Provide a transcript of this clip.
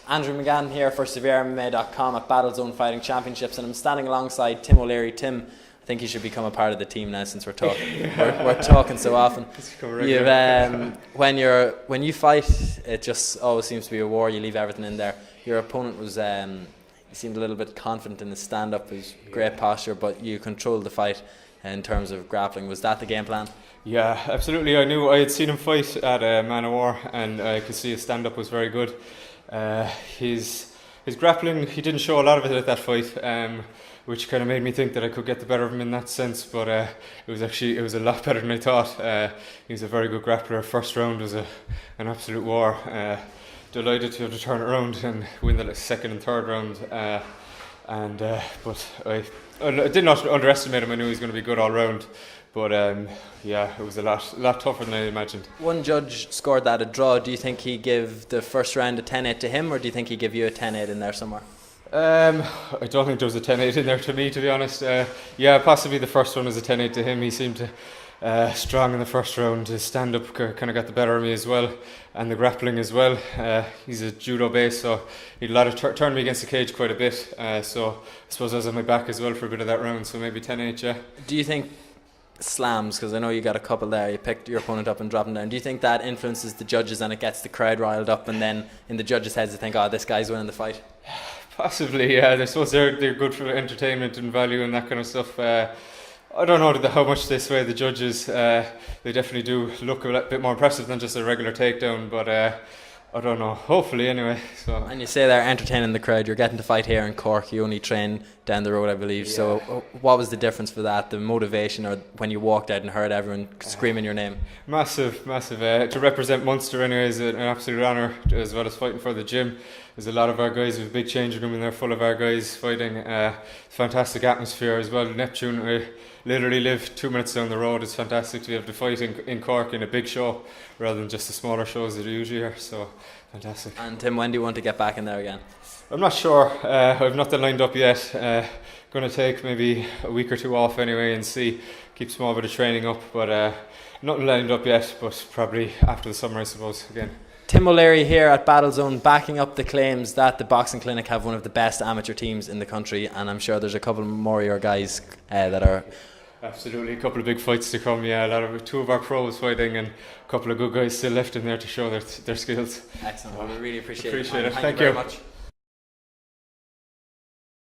Andrew McGann here for SevereMMA.com at BattleZone Fighting Championships, and I'm standing alongside Tim O'Leary. Tim, I think you should become a part of the team now since we're talking. we're talking so often. When you fight, it just always seems to be a war. You leave everything in there. Your opponent was he seemed a little bit confident in his stand-up. It was great posture, but you controlled the fight in terms of grappling. Was that the game plan? Yeah, absolutely. I had seen him fight at Man of War, and I could see his stand-up was very good. His grappling, he didn't show a lot of it at that fight, which kind of made me think that I could get the better of him in that sense. But it was a lot better than I thought. He's a very good grappler. First round was an absolute war. Delighted to have to turn it around and win the second and third round. But I did not underestimate him. I knew he was going to be good all round. But it was a lot tougher than I imagined. One judge scored that a draw. Do you think he gave the first round a 10-8 to him, or do you think he gave you a 10-8 in there somewhere? I don't think there was a 10-8 in there to me, to be honest. Possibly the first one was a 10-8 to him. He seemed strong in the first round. His stand-up kind of got the better of me as well, and the grappling as well. He's a judo base, so he had a lot of turned me against the cage quite a bit. So I suppose I was on my back as well for a bit of that round. So maybe 10-8. Yeah. Do you think slams, because I know you got a couple there, you picked your opponent up and dropped him down, do you think that influences the judges and it gets the crowd riled up, and then in the judges' heads they think, oh, this guy's winning the fight? Possibly, yeah. I suppose they're good for entertainment and value and that kind of stuff. I don't know how much they sway the judges. They definitely do look a bit more impressive than just a regular takedown, but I don't know. Hopefully, anyway. So. And you say they're entertaining the crowd. You're getting to fight here in Cork. You only train down the road, I believe. Yeah. So, what was the difference for that? The motivation, or when you walked out and heard everyone screaming your name? Massive. To represent Munster, anyway, is an absolute honour, as well as fighting for the gym. There's a lot of our guys with a big changing room in there, full of our guys fighting. Fantastic atmosphere as well. Neptune, I literally live 2 minutes down the road. It's fantastic to be able to fight in Cork in a big show rather than just the smaller shows that are usually here. So fantastic. And Tim, when do you want to get back in there again? I'm not sure. I've nothing lined up yet. Going to take maybe a week or two off anyway and see. Keep a small bit of training up, but nothing lined up yet. But probably after the summer, I suppose, again. Tim O'Leary here at BattleZone, backing up the claims that the Boxing Clinic have one of the best amateur teams in the country, and I'm sure there's a couple more of your guys that are... Absolutely, a couple of big fights to come. Yeah, two of our pros fighting, and a couple of good guys still left in there to show their skills. Excellent. Well, we really appreciate it. Thank you very much.